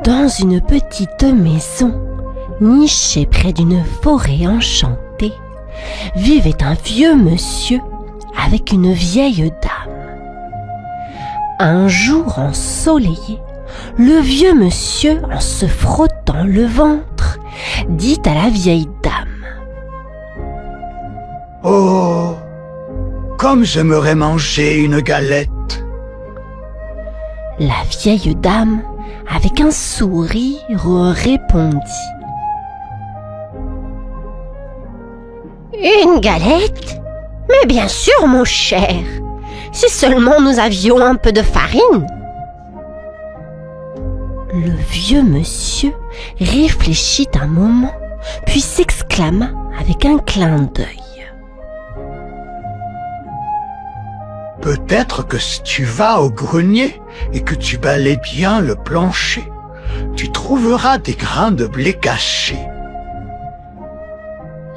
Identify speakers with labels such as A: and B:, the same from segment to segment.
A: Dans une petite maison, nichée près d'une forêt enchantée, vivait un vieux monsieur avec une vieille dame. Un jour ensoleillé, le vieux monsieur, en se frottant le ventre, dit à la vieille dame:
B: « Oh, comme j'aimerais manger une galette !»
A: La vieille dame, avec un sourire, répondit: « Une galette? Mais bien sûr, mon cher, si seulement nous avions un peu de farine. » Le vieux monsieur réfléchit un moment, puis s'exclama avec un clin d'œil:
B: « Peut-être que si tu vas au grenier et que tu balaies bien le plancher, tu trouveras des grains de blé cachés. »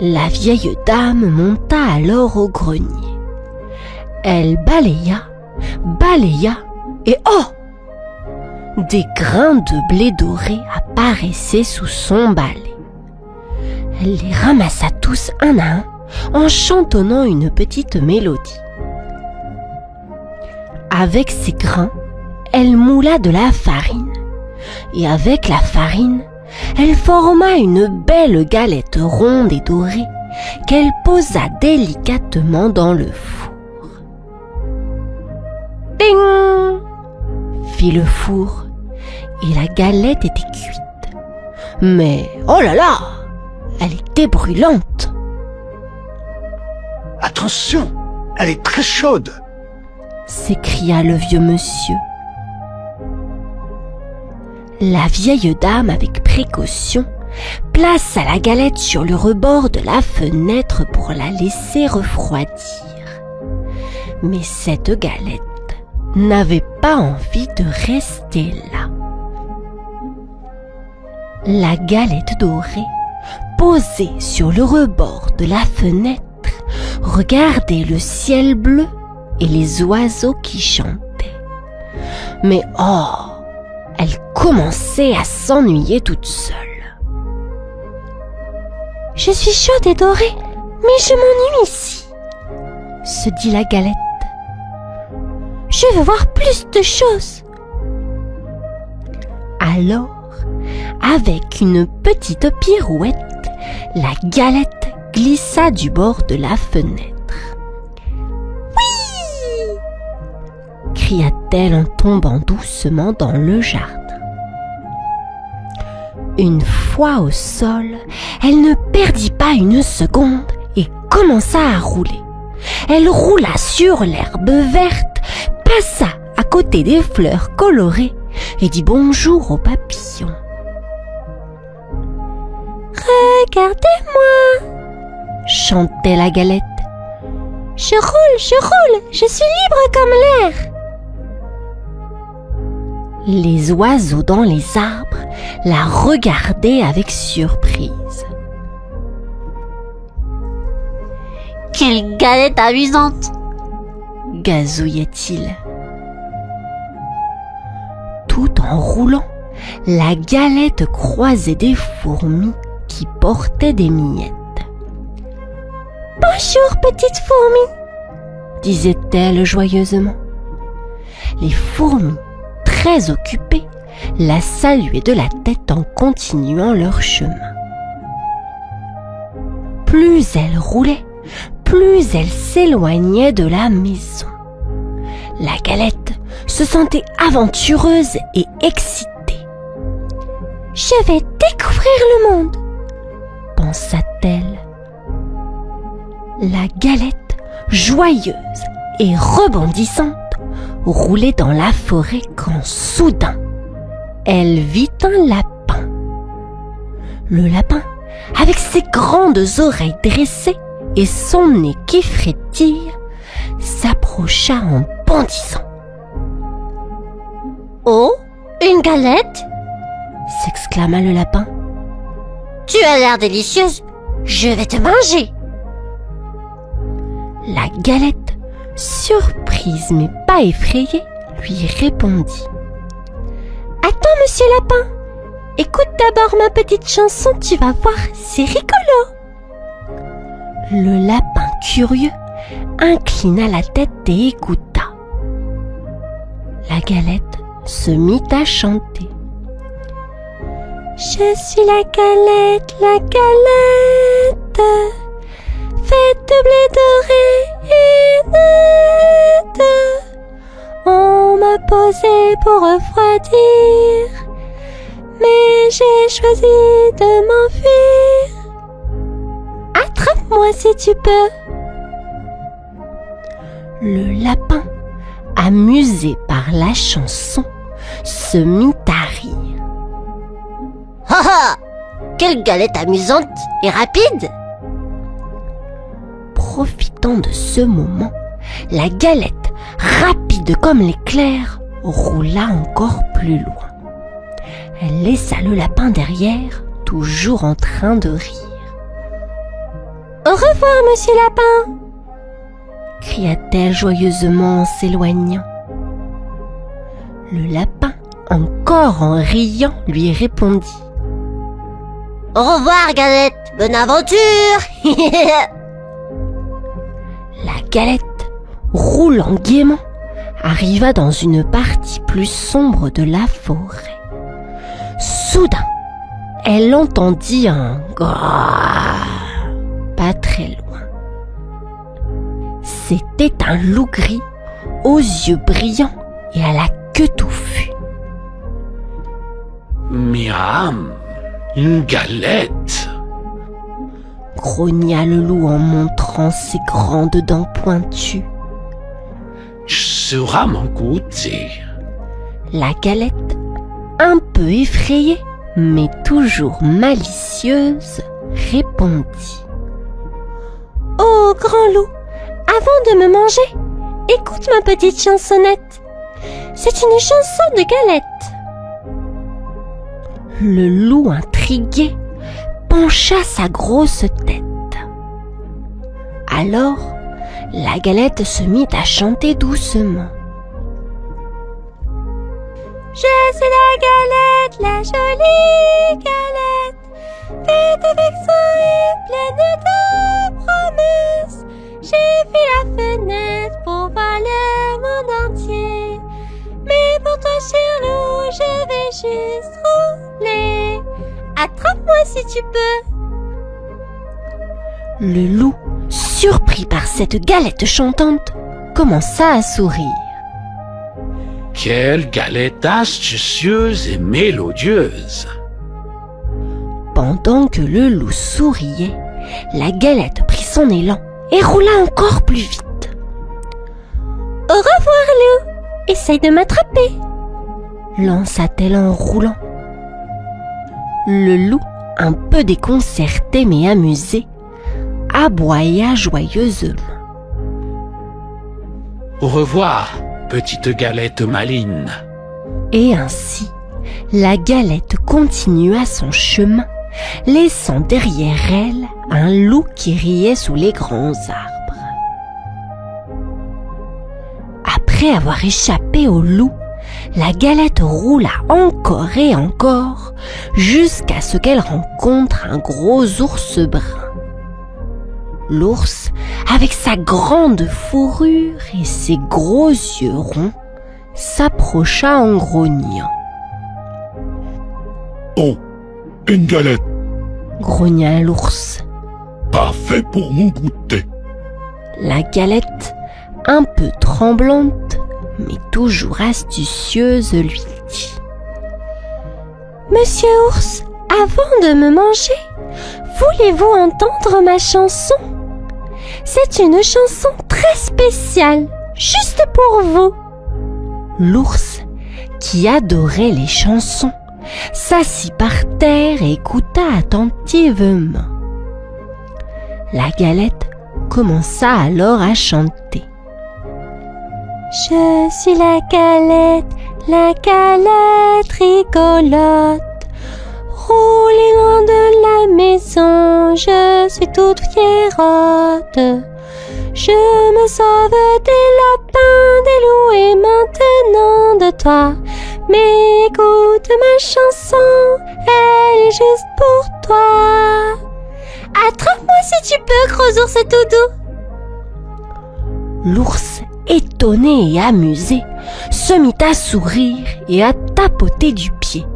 A: La vieille dame monta alors au grenier. Elle balaya, et oh! Des grains de blé doré apparaissaient sous son balai. Elle les ramassa tous un à un en chantonnant une petite mélodie. Avec ces grains, elle moula de la farine, et avec la farine, elle forma une belle galette ronde et dorée qu'elle posa délicatement dans le four. Ding! Fit le four, et la galette était cuite. Mais, oh là là, elle était brûlante.
B: « Attention, elle est très chaude !»
A: s'écria le vieux monsieur. La vieille dame, avec précaution, plaça la galette sur le rebord de la fenêtre pour la laisser refroidir. Mais cette galette n'avait pas envie de rester là. La galette dorée, posée sur le rebord de la fenêtre, regardait le ciel bleu et les oiseaux qui chantaient. Mais oh, elle commençait à s'ennuyer toute seule. « Je suis chaude et dorée, mais je m'ennuie ici, » se dit la galette. « Je veux voir plus de choses. » Alors, avec une petite pirouette, la galette glissa du bord de la fenêtre. « Oui !» cria-t-elle en tombant doucement dans le jardin. Une fois au sol, elle ne perdit pas une seconde et commença à rouler. Elle roula sur l'herbe verte, passa à côté des fleurs colorées et dit bonjour aux papillons. « Regardez-moi !» chantait la galette. « Je roule, je suis libre comme l'air !» Les oiseaux dans les arbres la regardaient avec surprise. « Quelle galette amusante !» gazouillait-il. Tout en roulant, la galette croisait des fourmis qui portaient des miettes. « Bonjour, petite fourmi !» disait-elle joyeusement. Les fourmis, très occupées, la saluaient de la tête en continuant leur chemin. Plus elle roulait, plus elle s'éloignait de la maison. La galette se sentait aventureuse et excitée. « Je vais découvrir le monde !» pensa-t-elle. La galette, joyeuse et rebondissante, roulait dans la forêt quand soudain, elle vit un lapin. Le lapin, avec ses grandes oreilles dressées et son nez qui frétille, s'approcha en bondissant. « Oh, une galette !» s'exclama le lapin. « Tu as l'air délicieuse, je vais te manger !» La galette, surprise mais pas effrayée, lui répondit. « Attends, monsieur lapin, écoute d'abord ma petite chanson, tu vas voir, c'est rigolo. Le lapin curieux inclina la tête et écouta. La Galette se mit à chanter. Je suis la galette, faite de blé doré et net. On m'a posé pour refroidir, mais j'ai choisi de m'enfuir. Attrape-moi si tu peux. Le lapin, amusé par la chanson, se mit à rire.
C: Ha ha! Quelle galette amusante et rapide!
A: Profitant de ce moment, la Galette, rapide comme l'éclair, roula encore plus loin. Elle laissa le lapin derrière, toujours en train de rire. « Au revoir, monsieur Lapin !» cria-t-elle joyeusement en s'éloignant. Le lapin, encore en riant, lui répondit.
C: Au revoir, Galette! Bonne aventure!
A: La Galette, roulant gaiement, arriva dans une partie plus sombre de la forêt. Soudain, elle entendit un grrrr pas très loin. C'était un loup gris, aux yeux brillants et à la queue touffue.
B: Miam, une galette.
A: Grogna le loup en montrant ses grandes dents pointues.
B: Sera mon goûter.
A: La Galette, un peu effrayée, mais toujours malicieuse, répondit. « Oh, grand loup, avant de me manger, écoute ma petite chansonnette. C'est une chanson de Galette. » Le loup, intrigué, pencha sa grosse tête. Alors, la Galette se mit à chanter doucement. Je suis la Galette, la jolie Galette, faite avec soin et pleine de promesses. J'ai vu la fenêtre pour voir le monde entier, mais pour toi, cher loup, je vais juste rouler. Attrape-moi si tu peux. Le loup, surpris par cette Galette chantante, commença à sourire.
B: Quelle galette astucieuse et mélodieuse!
A: Pendant que le loup souriait, la Galette prit son élan et roula encore plus vite. Au revoir, loup! Essaye de m'attraper! Lança-t-elle en roulant. Le loup, un peu déconcerté mais amusé, aboya joyeusement.
B: Au revoir, petite galette maligne.
A: Et ainsi, la Galette continua son chemin, laissant derrière elle un loup qui riait sous les grands arbres. Après avoir échappé au loup, la Galette roula encore et encore jusqu'à ce qu'elle rencontre un gros ours brun. L'ours, avec sa grande fourrure et ses gros yeux ronds, s'approcha en grognant.
D: « Oh, une galette,
A: Grogna l'ours.
D: parfait pour mon goûter. »
A: La Galette, un peu tremblante, mais toujours astucieuse, lui dit. « Monsieur ours, avant de me manger, voulez-vous entendre ma chanson? C'est une chanson très spéciale, juste pour vous. » L'ours, qui adorait les chansons, s'assit par terre et écouta attentivement. La Galette commença alors à chanter. Je suis la Galette rigolote. Roulez loin de la maison, je suis toute fiérotte. Je me sauve des lapins, des loups et maintenant de toi. Mais écoute ma chanson, elle est juste pour toi. Attrape-moi si tu peux, gros ours tout doux. L'ours, étonné et amusé, se mit à sourire et à tapoter du pied.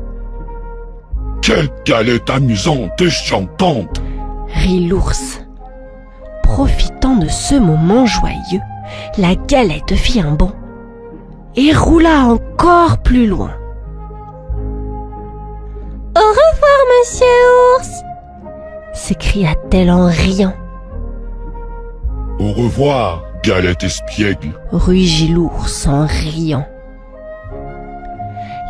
D: Quelle galette amusante et chantante!
A: Rit l'ours. Profitant de ce moment joyeux, la galette fit un bond et roula encore plus loin. Au revoir, monsieur ours, s'écria-t-elle en riant.
D: Au revoir, galette espiègle,
A: Rugit l'ours en riant.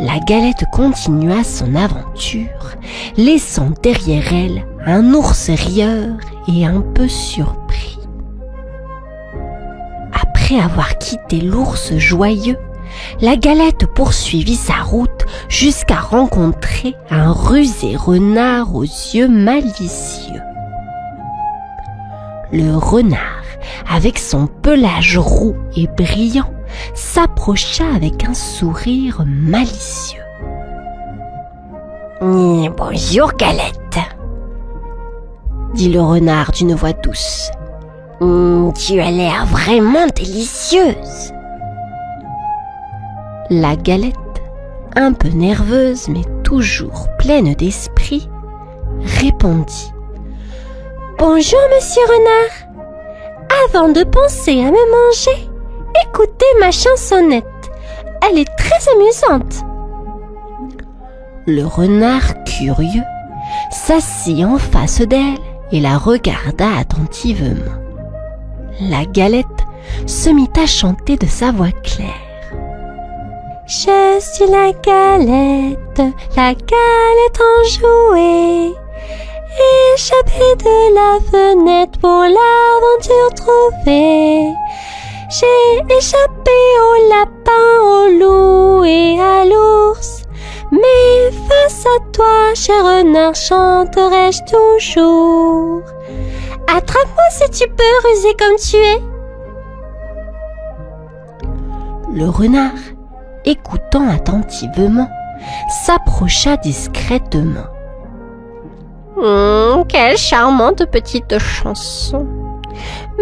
A: La galette continua son aventure, laissant derrière elle un ours rieur et un peu surpris. Après avoir quitté l'ours joyeux, la galette poursuivit sa route jusqu'à rencontrer un rusé renard aux yeux malicieux. Le renard, avec son pelage roux et brillant, s'approcha avec un sourire malicieux. « Bonjour, galette !» dit le renard d'une voix douce. « Tu as l'air vraiment délicieuse !» La galette, un peu nerveuse mais toujours pleine d'esprit, répondit. « Bonjour, monsieur renard. Avant de penser à me manger, écoutez ma chansonnette. Elle est très amusante. » Le renard, curieux, s'assit en face d'elle et la regarda attentivement. La galette se mit à chanter de sa voix claire. Je suis la galette enjouée, échappée de la fenêtre pour l'aventure trouvée. J'ai échappé au lapin, au loup et à l'ours, mais face à toi, cher renard, chanterai-je toujours. Attrape-moi si tu peux, rusé comme tu es. Le renard, écoutant attentivement, s'approcha discrètement. Quelle charmante petite chanson.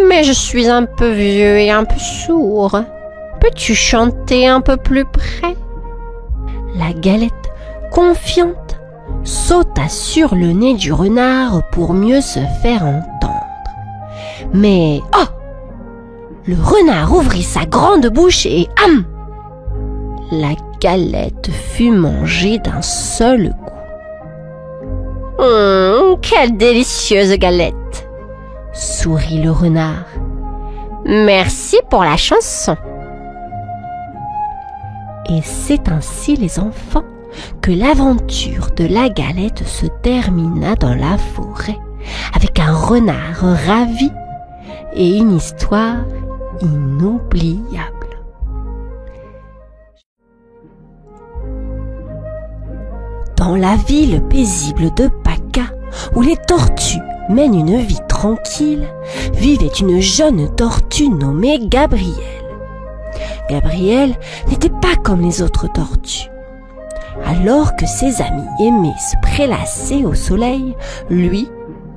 A: Mais je suis un peu vieux et un peu sourd. Peux-tu chanter un peu plus près? La galette, confiante, sauta sur le nez du renard pour mieux se faire entendre. Mais, oh! Le renard ouvrit sa grande bouche et ham! La galette fut mangée d'un seul coup. Quelle délicieuse galette! Sourit le renard. Merci pour la chanson. Et c'est ainsi, les enfants, que l'aventure de la galette se termina dans la forêt, avec un renard ravi et une histoire inoubliable. Dans la ville paisible de Paca, où les tortues mènent une vie tranquille, vivait une jeune tortue nommée Gabrielle. Gabrielle n'était pas comme les autres tortues. Alors que ses amis aimaient se prélasser au soleil, lui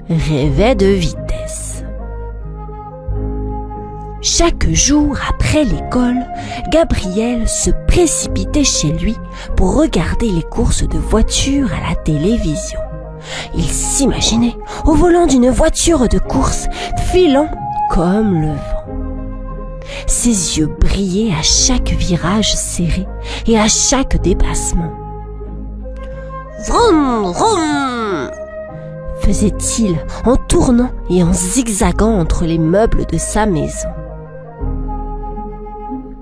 A: rêvait de vitesse. Chaque jour après l'école, Gabrielle se précipitait chez lui pour regarder les courses de voitures à la télévision. Il s'imaginait au volant d'une voiture de course, filant comme le vent. Ses yeux brillaient à chaque virage serré et à chaque dépassement. Vroom, vroom, faisait-il en tournant et en zigzagant entre les meubles de sa maison.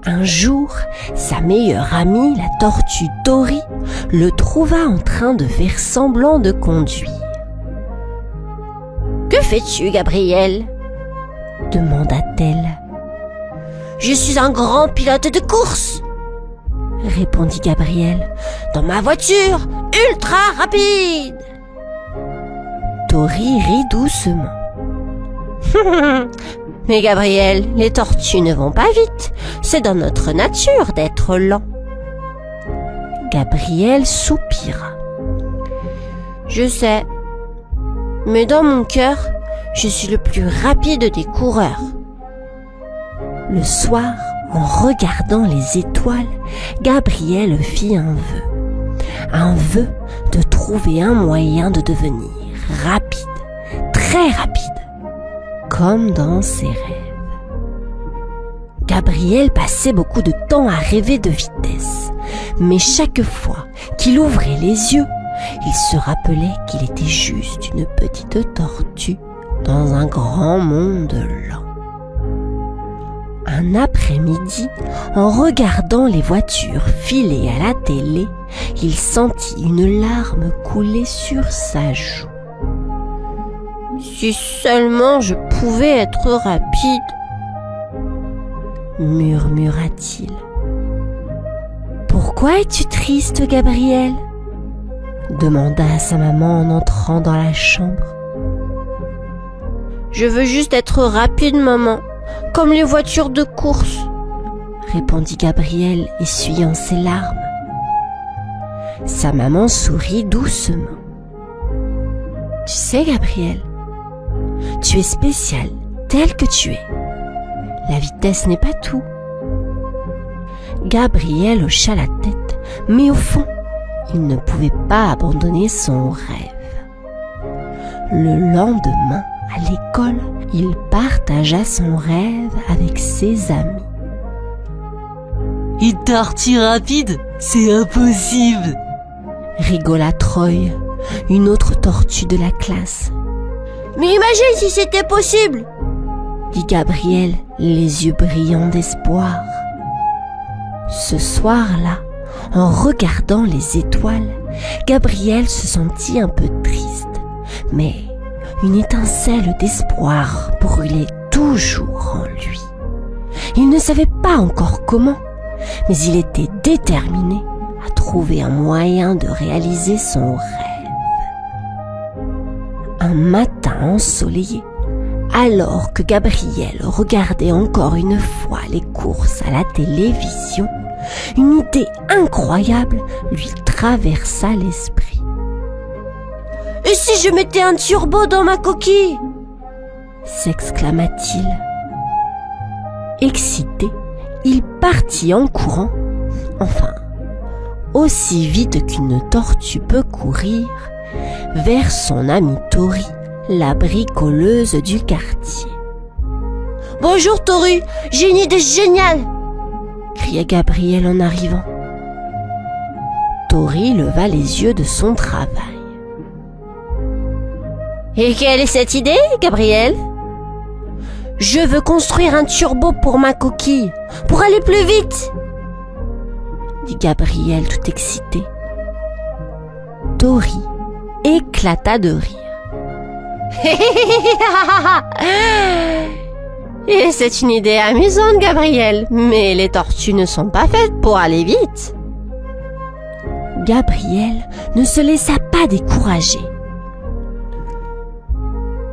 A: Un jour, sa meilleure amie, la tortue Dory, le trouva en train de faire semblant de conduire. « Que fais-tu, Gabrielle ?» demanda-t-elle. « Je suis un grand pilote de course !» répondit Gabrielle. « Dans ma voiture, ultra rapide !» Dory rit doucement. « Mais Gabriel, les tortues ne vont pas vite. C'est dans notre nature d'être lent. Gabriel soupira. Je sais, mais dans mon cœur, je suis le plus rapide des coureurs. Le soir, en regardant les étoiles, Gabriel fit un vœu de trouver un moyen de devenir rapide, très rapide, comme dans ses rêves. Gabriel passait beaucoup de temps à rêver de vitesse, mais chaque fois qu'il ouvrait les yeux, il se rappelait qu'il était juste une petite tortue dans un grand monde lent. Un après-midi, en regardant les voitures filer à la télé, il sentit une larme couler sur sa joue. Si seulement je pouvais être rapide, murmura-t-il. Pourquoi es-tu triste, Gabriel? Demanda sa maman en entrant dans la chambre. Je veux juste être rapide, maman, comme les voitures de course, répondit Gabriel, essuyant ses larmes. Sa maman sourit doucement. Tu sais, Gabriel, tu es spécial, tel que tu es. La vitesse n'est pas tout. Gabriel hocha la tête, mais au fond, il ne pouvait pas abandonner son rêve. Le lendemain, à l'école, il partagea son rêve avec ses amis.
E: Une tortue rapide, c'est impossible,
A: rigola Troy, une autre tortue de la classe.
C: Mais imagine si c'était possible,
A: dit Gabriel, les yeux brillants d'espoir. Ce soir-là, en regardant les étoiles, Gabriel se sentit un peu triste, mais une étincelle d'espoir brûlait toujours en lui. Il ne savait pas encore comment, mais il était déterminé à trouver un moyen de réaliser son rêve. Un matin ensoleillé, alors que Gabriel regardait encore une fois les courses à la télévision, une idée incroyable lui traversa l'esprit.
C: Et si je mettais un turbo dans ma coquille?
A: S'exclama-t-il. Excité, il partit en courant, enfin, aussi vite qu'une tortue peut courir, vers son amie Tori, la bricoleuse du quartier.
C: « Bonjour Tori, j'ai une idée géniale !»
A: cria Gabriel en arrivant. Tori leva les yeux de son travail.
C: « Et quelle est cette idée, Gabriel ?»« Je veux construire un turbo pour ma coquille, pour aller plus vite !»
A: dit Gabriel tout excité. Tori éclata de rire.
C: Et c'est une idée amusante, Gabriel, mais les tortues ne sont pas faites pour aller vite.
A: Gabriel ne se laissa pas décourager.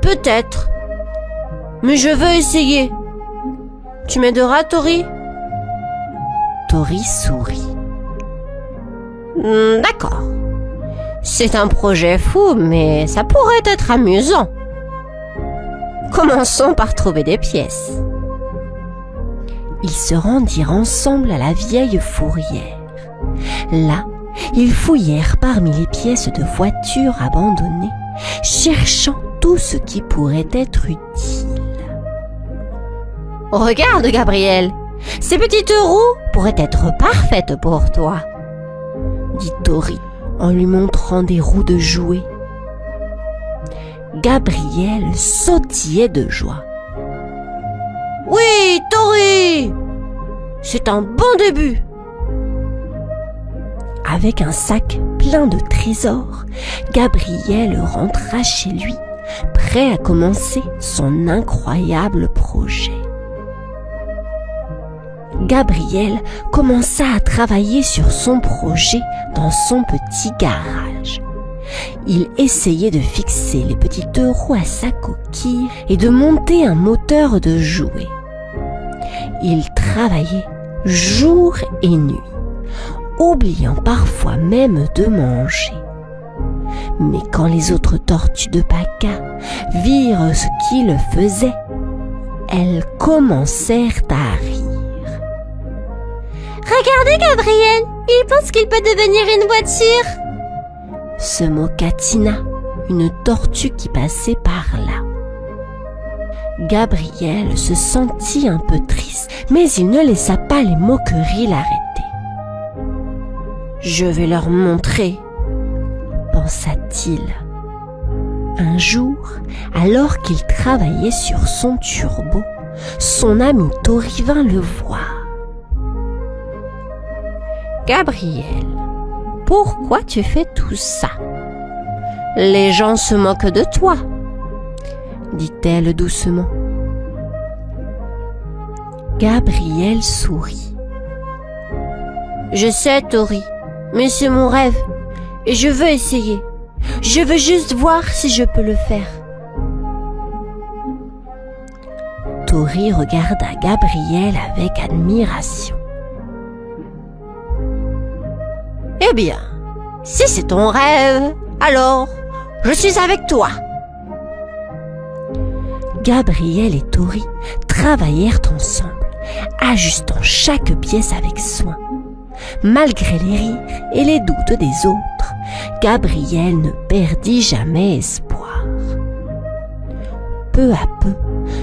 C: Peut-être, mais je veux essayer. Tu m'aideras, Tori?
A: Tori sourit.
C: D'accord. C'est un projet fou, mais ça pourrait être amusant. Commençons par trouver des pièces.
A: Ils se rendirent ensemble à la vieille fourrière. Là, ils fouillèrent parmi les pièces de voitures abandonnées, cherchant tout ce qui pourrait être utile.
C: Regarde, Gabriel, ces petites roues pourraient être parfaites pour toi,
A: dit Tori en lui montrant des roues de jouets. Gabriel sautillait de joie.
C: Oui, Tori! C'est un bon début!
A: Avec un sac plein de trésors, Gabriel rentra chez lui, prêt à commencer son incroyable projet. Gabriel commença à travailler sur son projet dans son petit garage. il essayait de fixer les petits 2 roues à sa coquille et de monter un moteur de jouet. Il travaillait jour et nuit, oubliant parfois même de manger. Mais quand les autres tortues de Paca virent ce qu'il faisait, elles commencèrent à rire.
C: « Regardez, Gabriel, il pense qu'il peut devenir une voiture !»
A: se moqua Tina, une tortue qui passait par là. Gabriel se sentit un peu triste, mais il ne laissa pas les moqueries l'arrêter. « Je vais leur montrer », pensa-t-il. Un jour, alors qu'il travaillait sur son turbo, son ami Tori vint le voir. « Gabriel, pourquoi tu fais tout ça? Les gens se moquent de toi, » dit-elle doucement. Gabriel sourit. « Je sais, Tori, mais c'est mon rêve et je veux essayer. Je veux juste voir si je peux le faire. » Tori regarda Gabriel avec admiration. « Eh bien, si c'est ton rêve, alors je suis avec toi. » Gabriel et Tori travaillèrent ensemble, ajustant chaque pièce avec soin. Malgré les rires et les doutes des autres, Gabriel ne perdit jamais espoir. Peu à peu,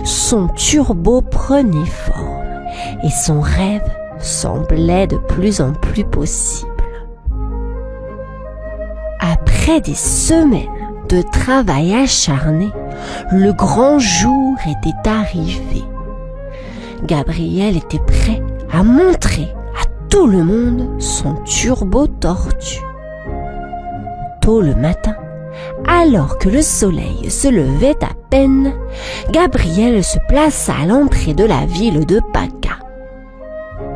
A: son turbo prenait forme et son rêve semblait de plus en plus possible. Après des semaines de travail acharné, le grand jour était arrivé. Gabriel était prêt à montrer à tout le monde son turbo tortue. Tôt le matin, alors que le soleil se levait à peine, Gabriel se plaça à l'entrée de la ville de Paca.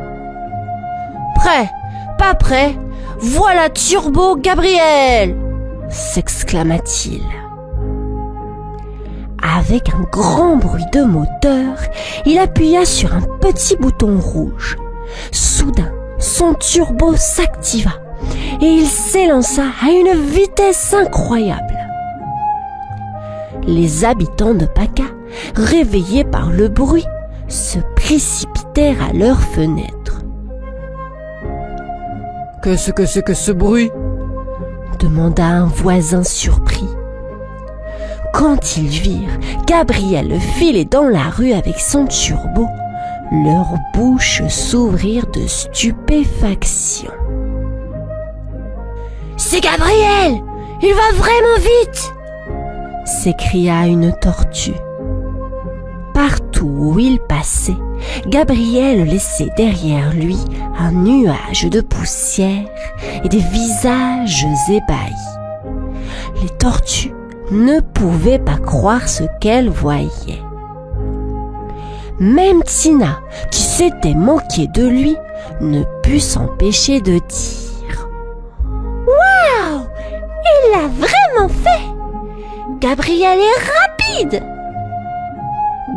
A: « Prêt, pas prêt, voilà Turbo Gabriel !» s'exclama-t-il. Avec un grand bruit de moteur, il appuya sur un petit bouton rouge. Soudain, son turbo s'activa et il s'élança à une vitesse incroyable. Les habitants de Paca, réveillés par le bruit, se précipitèrent à leurs fenêtres. « Qu'est-ce que c'est que ce bruit ?» demanda un voisin surpris. Quand ils virent Gabriel filer dans la rue avec son turbo, leurs bouches s'ouvrirent de stupéfaction. « C'est Gabriel! Il va vraiment vite !» s'écria une tortue. Partout où il passait, Gabriel laissait derrière lui un nuage de poussière et des visages ébahis. Les tortues ne pouvaient pas croire ce qu'elles voyaient. Même Tina, qui s'était moquée de lui, ne put s'empêcher de dire « Waouh! Il l'a vraiment fait! Gabriel est rapide !»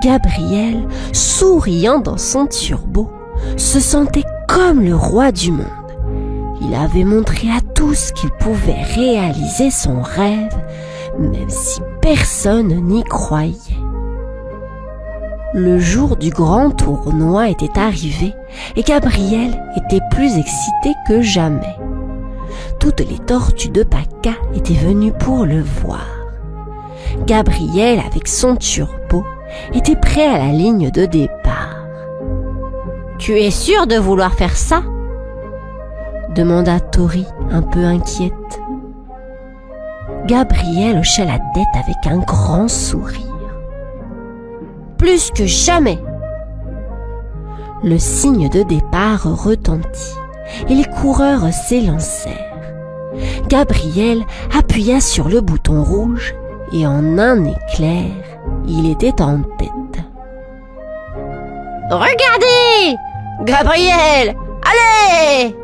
A: Gabriel, souriant dans son turbo, se sentait comme le roi du monde. Il avait montré à tous qu'il pouvait réaliser son rêve, même si personne n'y croyait. Le jour du grand tournoi était arrivé et Gabriel était plus excité que jamais. Toutes les tortues de Paca étaient venues pour le voir. Gabriel, avec son turbo, était prêt à la ligne de départ. « Tu es sûr de vouloir faire ça ?» demanda Tori, un peu inquiète. Gabriel hocha la tête avec un grand sourire. « Plus que jamais !» Le signe de départ retentit et les coureurs s'élancèrent. Gabriel appuya sur le bouton rouge et en un éclair, il était en tête. « Regardez! Gabriel! Allez !»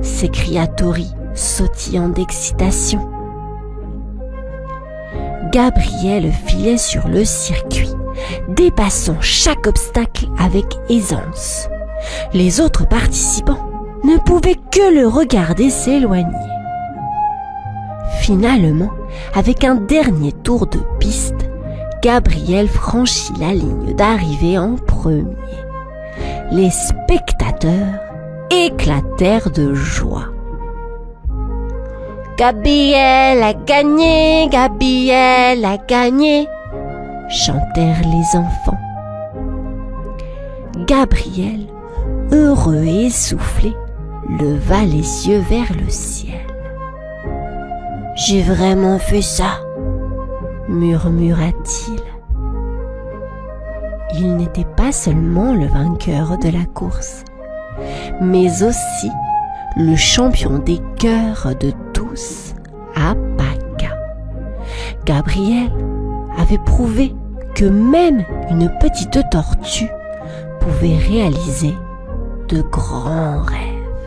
A: s'écria Tori, sautillant d'excitation. Gabriel filait sur le circuit, dépassant chaque obstacle avec aisance. Les autres participants ne pouvaient que le regarder s'éloigner. Finalement, avec un dernier tour de piste, Gabriel franchit la ligne d'arrivée en premier. Les spectateurs éclatèrent de joie.
C: Gabriel a gagné, Gabriel a gagné,
A: chantèrent les enfants. Gabriel, heureux et essoufflé, leva les yeux vers le ciel.
C: « J'ai vraiment fait ça !»
A: murmura-t-il. Il n'était pas seulement le vainqueur de la course, mais aussi le champion des cœurs de tous à Pâques. Gabriel avait prouvé que même une petite tortue pouvait réaliser de grands rêves.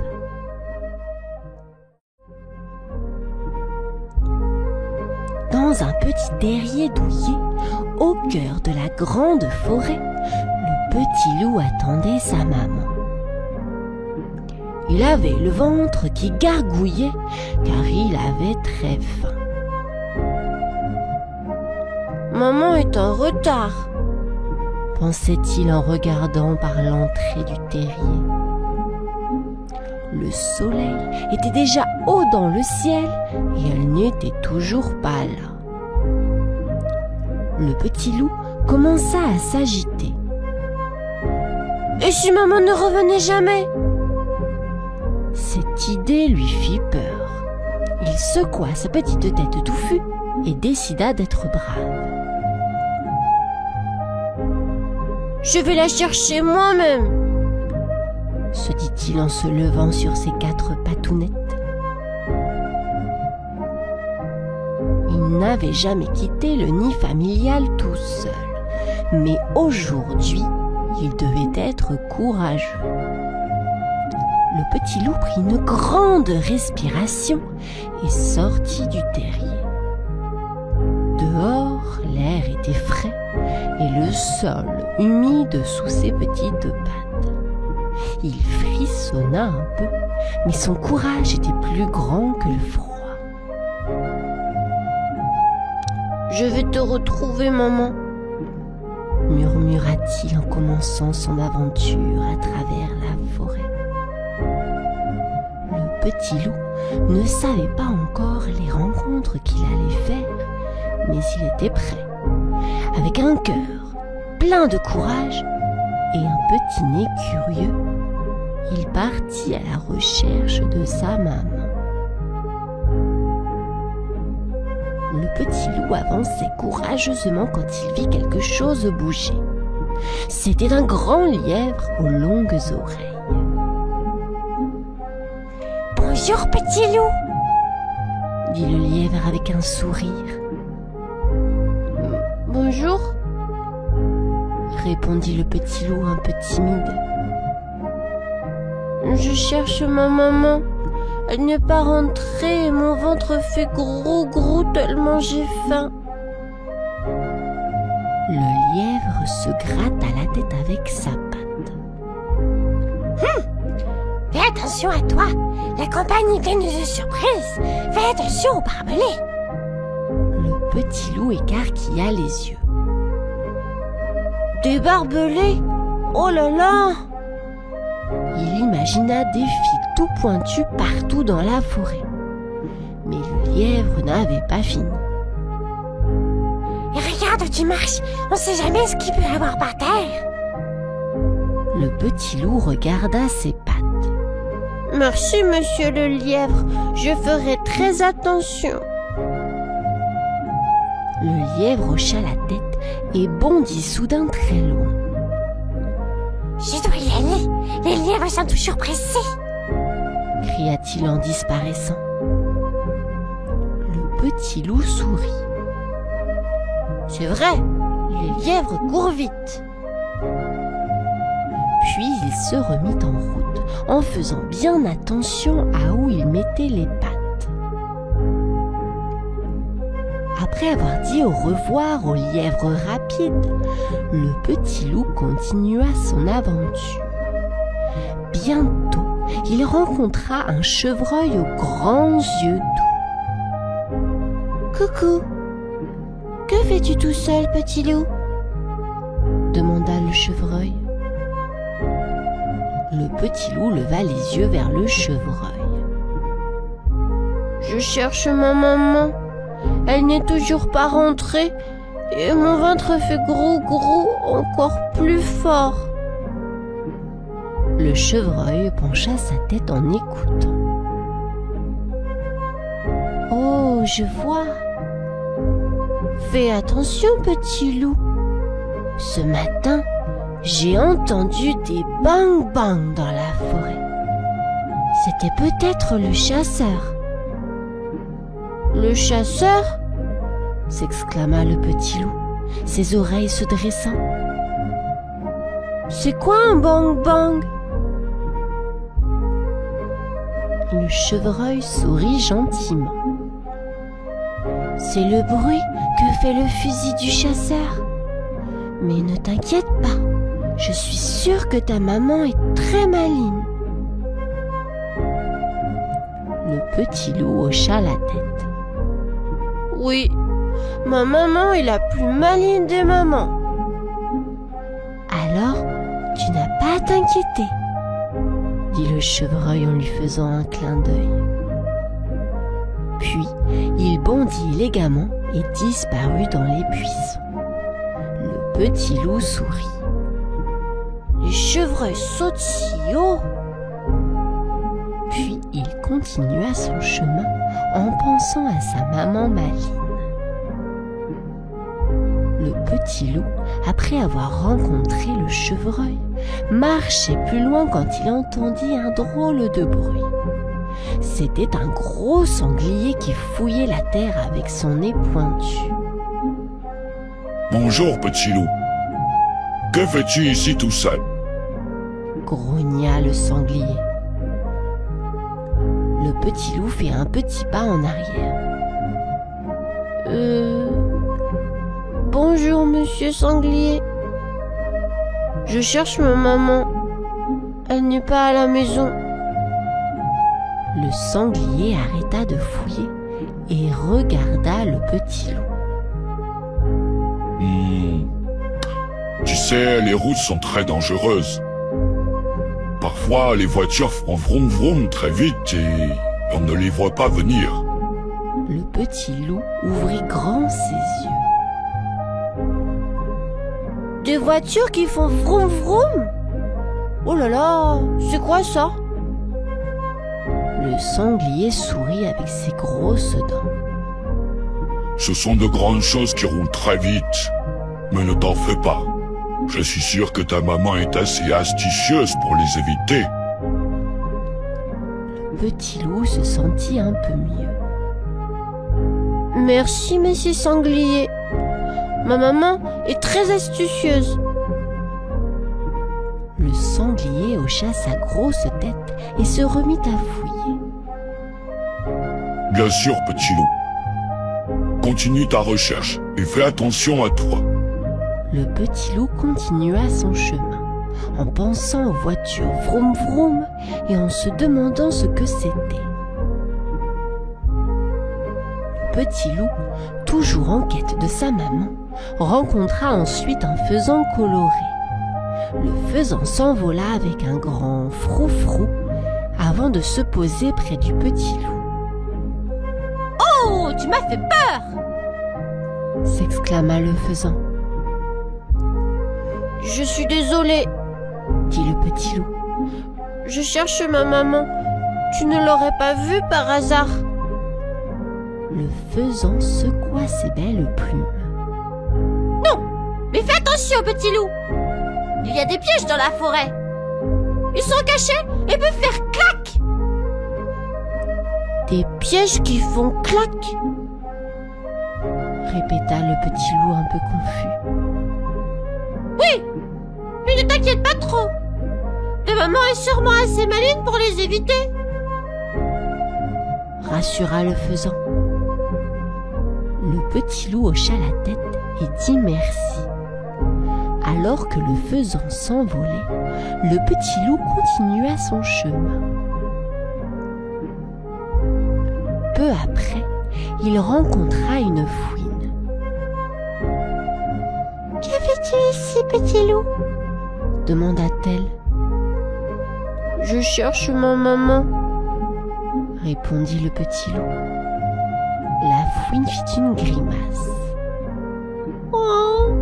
A: Dans un petit terrier douillet, au cœur de la grande forêt, le petit loup attendait sa maman. Il avait le ventre qui gargouillait car il avait très faim.
C: « Maman est en retard !»
A: pensait-il en regardant par l'entrée du terrier. Le soleil était déjà haut dans le ciel et elle n'était toujours pas là. Le petit loup commença à s'agiter.
C: « Et si maman ne revenait jamais ?»
A: Cette idée lui fit peur. Il secoua sa petite tête touffue et décida d'être brave.
C: « Je vais la chercher moi-même !»
A: se dit-il en se levant sur ses 4 patounettes. Il n'avait jamais quitté le nid familial tout seul, mais aujourd'hui, il devait être courageux. Le petit loup prit une grande respiration et sortit du terrier. Dehors, l'air était frais et le sol humide sous ses petites pattes. Il frissonna un peu, mais son courage était plus grand que le froid.
C: « Je vais te retrouver, maman !»
A: murmura-t-il en commençant son aventure à travers la forêt. Le petit loup ne savait pas encore les rencontres qu'il allait faire, mais il était prêt, avec un cœur plein de courage et un petit nez curieux. Il partit à la recherche de sa maman. Le petit loup avançait courageusement quand il vit quelque chose bouger. C'était un grand lièvre aux longues oreilles.
C: « Bonjour, petit loup !»
A: dit le lièvre avec un sourire.
C: « Bonjour !»
A: répondit le petit loup un peu timide.
C: « Je cherche ma maman. Elle n'est pas rentrée et mon ventre fait gros tellement j'ai faim. »
A: Le lièvre se gratta la tête avec sa patte.
C: Fais attention à toi. La campagne est pleine de surprises. Fais attention aux barbelés.
A: Le petit loup écarquilla les yeux.
C: Des barbelés? Oh là là!
A: Il imagina des fils tout pointus partout dans la forêt. Mais le lièvre n'avait pas fini.
C: Et regarde où tu marches, on sait jamais ce qu'il peut y avoir par terre.
A: Le petit loup regarda ses pattes.
C: Merci, monsieur le lièvre, je ferai très attention.
A: Le lièvre hocha la tête et bondit soudain très loin.
C: Je dois y aller, les lièvres sont toujours pressés,
A: cria-t-il en disparaissant. Le petit loup sourit.
C: C'est vrai, les lièvres courent vite.
A: Puis il se remit en route en faisant bien attention à où il mettait les pattes. Après avoir dit au revoir au lièvre rapide, le petit loup continua son aventure. Bientôt, il rencontra un chevreuil aux grands yeux doux. « Coucou, que fais-tu tout seul, petit loup ?» demanda le chevreuil. Le petit loup leva les yeux vers le chevreuil. « Je cherche ma maman. Elle n'est toujours pas rentrée et mon ventre fait grou-grou encore plus fort. » Le chevreuil pencha sa tête en écoutant. « Oh, je vois. Fais attention, petit loup. Ce matin, j'ai entendu des bang-bang dans la forêt. C'était peut-être le chasseur. » « Le chasseur ?» s'exclama le petit loup, ses oreilles se dressant. « C'est quoi un bang-bang ?» Le chevreuil sourit gentiment. « C'est le bruit que fait le fusil du chasseur. Mais ne t'inquiète pas, je suis sûre que ta maman est très maligne. » Le petit loup hocha la tête. « Oui, ma maman est la plus maligne des mamans. »« Alors, tu n'as pas à t'inquiéter, » dit le chevreuil en lui faisant un clin d'œil. Puis, il bondit élégamment et disparut dans les buissons. Le petit loup sourit. « Les chevreuils sautent si haut !» Puis, il continua son chemin en pensant à sa maman maligne. Le petit loup, après avoir rencontré le chevreuil, marchait plus loin quand il entendit un drôle de bruit. C'était un gros sanglier qui fouillait la terre avec son nez pointu.
D: « Bonjour, petit loup. Que fais-tu ici tout seul ?»
A: grogna le sanglier. Le petit loup fit un petit pas en arrière. Bonjour, monsieur sanglier. Je cherche ma maman. Elle n'est pas à la maison. » Le sanglier arrêta de fouiller et regarda le petit loup.
D: Tu sais, les routes sont très dangereuses. Parfois, les voitures font vroom vroom très vite et on ne les voit pas venir.
A: Le petit loup ouvrit grand ses yeux. Des voitures qui font vroom vroom ? Oh là là, c'est quoi ça ? Le sanglier sourit avec ses grosses dents.
D: Ce sont de grandes choses qui roulent très vite. Mais ne t'en fais pas. Je suis sûr que ta maman est assez astucieuse pour les éviter.
A: Le petit loup se sentit un peu mieux. Merci, monsieur sanglier. Ma maman est très astucieuse. Le sanglier hocha sa grosse tête et se remit à fouiller.
D: Bien sûr, petit loup. Continue ta recherche et fais attention à toi.
A: Le petit loup continua son chemin, en pensant aux voitures vroom vroom et en se demandant ce que c'était. Le petit loup, toujours en quête de sa maman, rencontra ensuite un faisan coloré. Le faisan s'envola avec un grand froufrou avant de se poser près du petit loup. « Oh, tu m'as fait peur !» s'exclama le faisan. « Je suis désolé, » dit le petit loup. « Je cherche ma maman. Tu ne l'aurais pas vue par hasard ?» Le faisan secoua ses belles plumes. « Non, mais fais attention, petit loup. Il y a des pièges dans la forêt. Ils sont cachés et peuvent faire clac. » Des pièges qui font clac, répéta le petit loup un peu confus. Oui, mais ne t'inquiète pas trop. Ta maman est sûrement assez maligne pour les éviter, rassura le faisan. Le petit loup hocha la tête et dit merci. Alors que le faisant s'envoler, le petit loup continua son chemin. Peu après, il rencontra une fouine. « Que fais-tu ici, petit loup ?» demanda-t-elle. « Je cherche ma maman, » répondit le petit loup. La fouine fit une grimace. « Oh,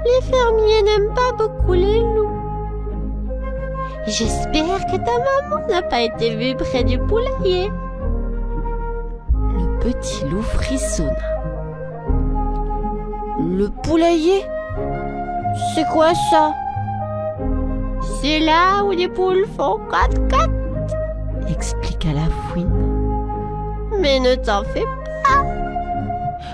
A: les fermiers n'aiment pas beaucoup les loups. J'espère que ta maman n'a pas été vue près du poulailler. » Le petit loup frissonna. « Le poulailler? C'est quoi ça? » « C'est là où les poules font 4-4, » expliqua la fouine. « Mais ne t'en fais pas.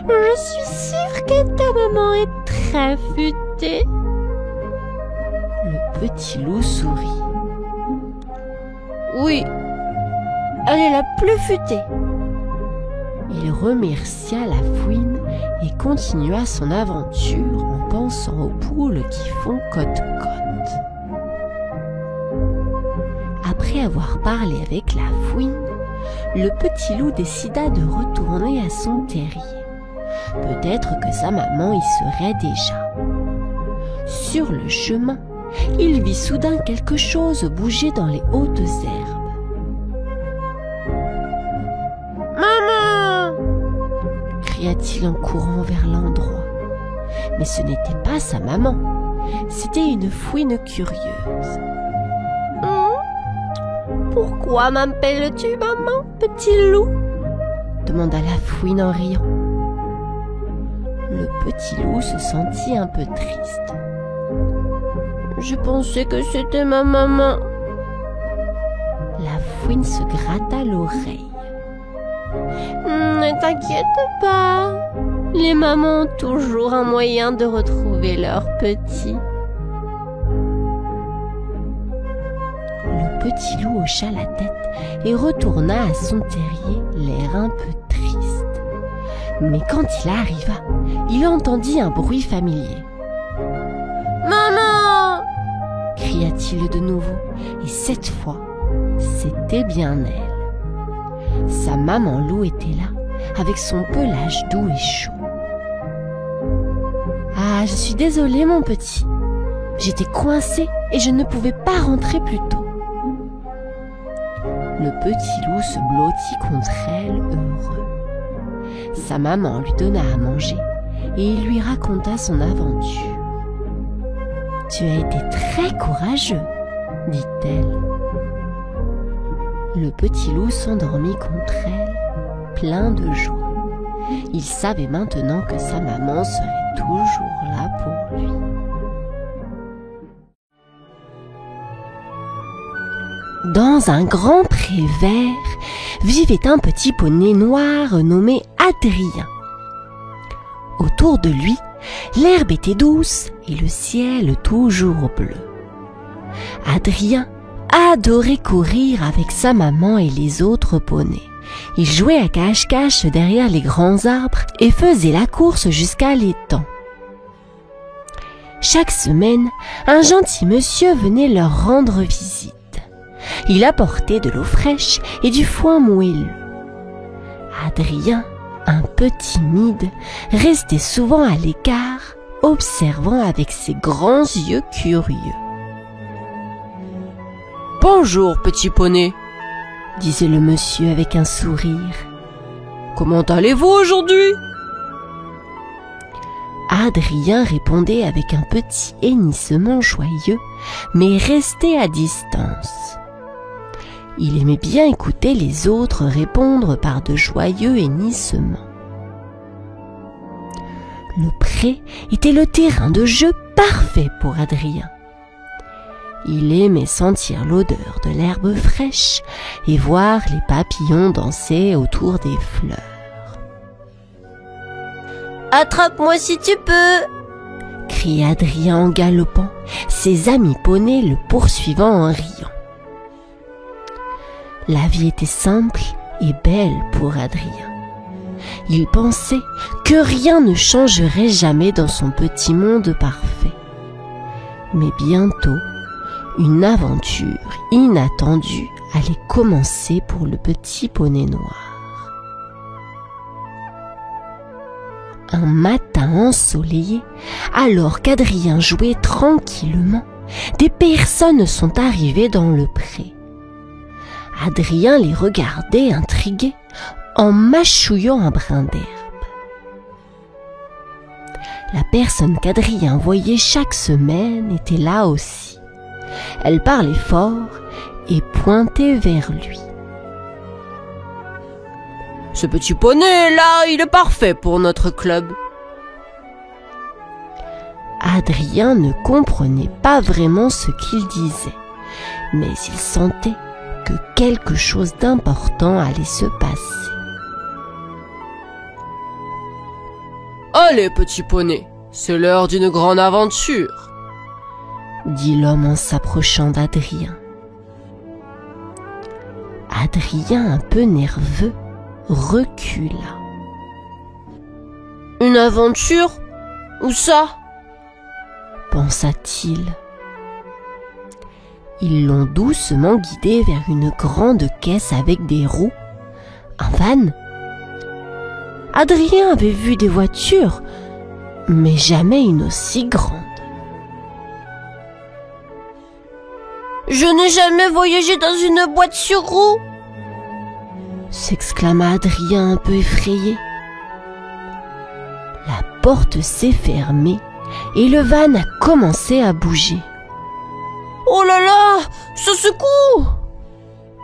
A: Je suis sûre que ta maman est très futée. » Le petit loup sourit. « Oui, elle est la plus futée. » Il remercia la fouine et continua son aventure en pensant aux poules qui font cote-cote. Après avoir parlé avec la fouine, le petit loup décida de retourner à son terrier. Peut-être que sa maman y serait déjà. Sur le chemin, il vit soudain quelque chose bouger dans les hautes herbes. « Maman !» cria-t-il en courant vers l'endroit. Mais ce n'était pas sa maman, c'était une fouine curieuse. « Pourquoi m'appelles-tu maman, petit loup ?» demanda la fouine en riant. Le petit loup se sentit un peu triste. « Je pensais que c'était ma maman. » La fouine se gratta l'oreille. « Ne t'inquiète pas, les mamans ont toujours un moyen de retrouver leur petit. » Le petit loup hocha la tête et retourna à son terrier, l'air un peu triste. Mais quand il arriva, il entendit un bruit familier. « Maman !» cria-t-il de nouveau, et cette fois, c'était bien elle. Sa maman loup était là, avec son pelage doux et chaud. « Ah, je suis désolée, mon petit. J'étais coincée et je ne pouvais pas rentrer plus tôt. » Le petit loup se blottit contre elle, heureux. Sa maman lui donna à manger et il lui raconta son aventure. « Tu as été très courageux, » dit-elle. Le petit loup s'endormit contre elle, plein de joie. Il savait maintenant que sa maman serait toujours là pour lui. Dans un grand pré vert vivait un petit poney noir nommé Adrien. Autour de lui, l'herbe était douce et le ciel toujours bleu. Adrien adorait courir avec sa maman et les autres poneys. Il jouait à cache-cache derrière les grands arbres et faisait la course jusqu'à l'étang. Chaque semaine, un gentil monsieur venait leur rendre visite. Il apportait de l'eau fraîche et du foin moelleux. Adrien, un peu timide, restait souvent à l'écart, observant avec ses grands yeux curieux. « Bonjour, petit poney !» disait le monsieur avec un sourire. « Comment allez-vous aujourd'hui ?» Adrien répondait avec un petit hennissement joyeux, mais restait à distance. Il aimait bien écouter les autres répondre par de joyeux hennissements. Le pré était le terrain de jeu parfait pour Adrien. Il aimait sentir l'odeur de l'herbe fraîche et voir les papillons danser autour des fleurs. « Attrape-moi si tu peux !» cria Adrien en galopant, ses amis poneys le poursuivant en riant. La vie était simple et belle pour Adrien. Il pensait que rien ne changerait jamais dans son petit monde parfait. Mais bientôt, une aventure inattendue allait commencer pour le petit poney noir. Un matin ensoleillé, alors qu'Adrien jouait tranquillement, des personnes sont arrivées dans le pré. Adrien les regardait intrigué en mâchouillant un brin d'herbe. La personne qu'Adrien voyait chaque semaine était là aussi. Elle parlait fort et pointait vers lui.
C: Ce petit poney-là, il est parfait pour notre club.
A: Adrien ne comprenait pas vraiment ce qu'il disait, mais il sentait que quelque chose d'important allait se passer.
C: Allez, petit poney, c'est l'heure d'une grande aventure,
A: dit l'homme en s'approchant d'Adrien. Adrien, un peu nerveux, recula.
C: Une aventure? Où ça?
A: Pensa-t-il. Ils l'ont doucement guidé vers une grande caisse avec des roues. Un van? Adrien avait vu des voitures, mais jamais une aussi grande.
C: Je n'ai jamais voyagé dans une boîte sur roues,
A: s'exclama Adrien un peu effrayé. La porte s'est fermée et le van a commencé à bouger.
C: Oh là là, ça secoue!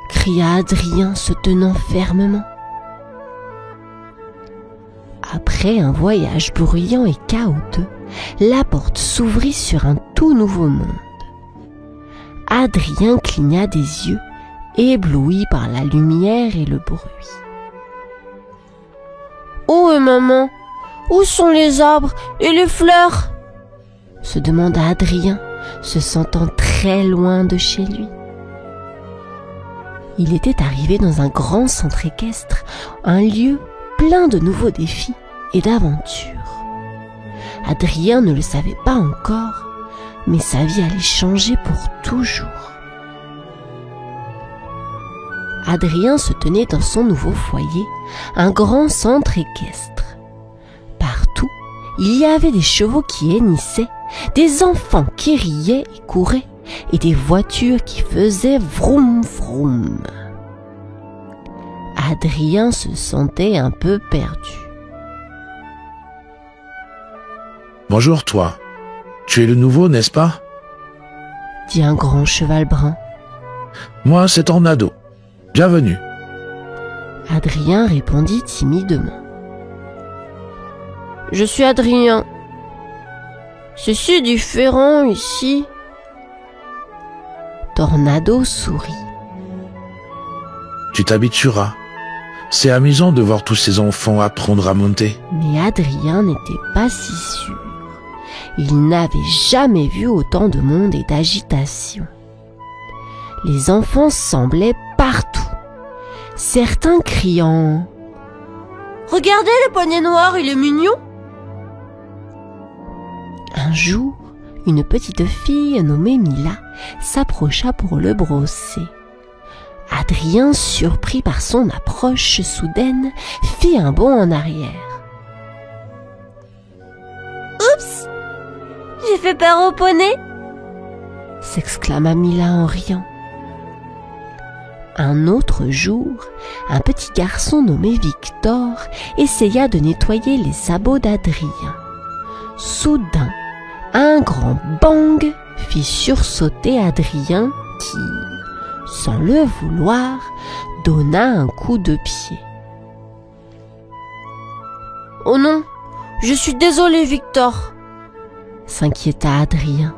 A: Cria Adrien se tenant fermement. Après un voyage bruyant et chaotique, la porte s'ouvrit sur un tout nouveau monde. Adrien cligna des yeux, ébloui par la lumière et le bruit.
C: Où est maman? Où sont les arbres et les fleurs?
A: Se demanda Adrien, se sentant très loin de chez lui. Il était arrivé dans un grand centre équestre, un lieu plein de nouveaux défis et d'aventures. Adrien ne le savait pas encore, mais sa vie allait changer pour toujours. Adrien se tenait dans son nouveau foyer, un grand centre équestre. Partout, il y avait des chevaux qui hennissaient, des enfants qui riaient et couraient, et des voitures qui faisaient vroom vroom. Adrien se sentait un peu perdu.
F: Bonjour toi, tu es le nouveau, n'est-ce pas?
A: Dit un grand cheval brun.
F: Moi, c'est Tornado. Bienvenue.
A: Adrien répondit timidement.
C: Je suis Adrien. C'est si différent ici.
A: Tornado sourit.
F: Tu t'habitueras. C'est amusant de voir tous ces enfants apprendre à monter.
A: Mais Adrien n'était pas si sûr. Il n'avait jamais vu autant de monde et d'agitation. Les enfants semblaient partout. Certains criant «
C: Regardez le poney noir, il est mignon !»
A: Un jour, une petite fille nommée Mila s'approcha pour le brosser. Adrien, surpris par son approche soudaine, fit un bond en arrière.
C: Oups! J'ai fait peur au poney!
A: S'exclama Mila en riant. Un autre jour, un petit garçon nommé Victor essaya de nettoyer les sabots d'Adrien. Soudain, un grand bang fit sursauter Adrien qui, sans le vouloir, donna un coup de pied.
C: « Oh non, je suis désolé, Victor !»
A: s'inquiéta Adrien.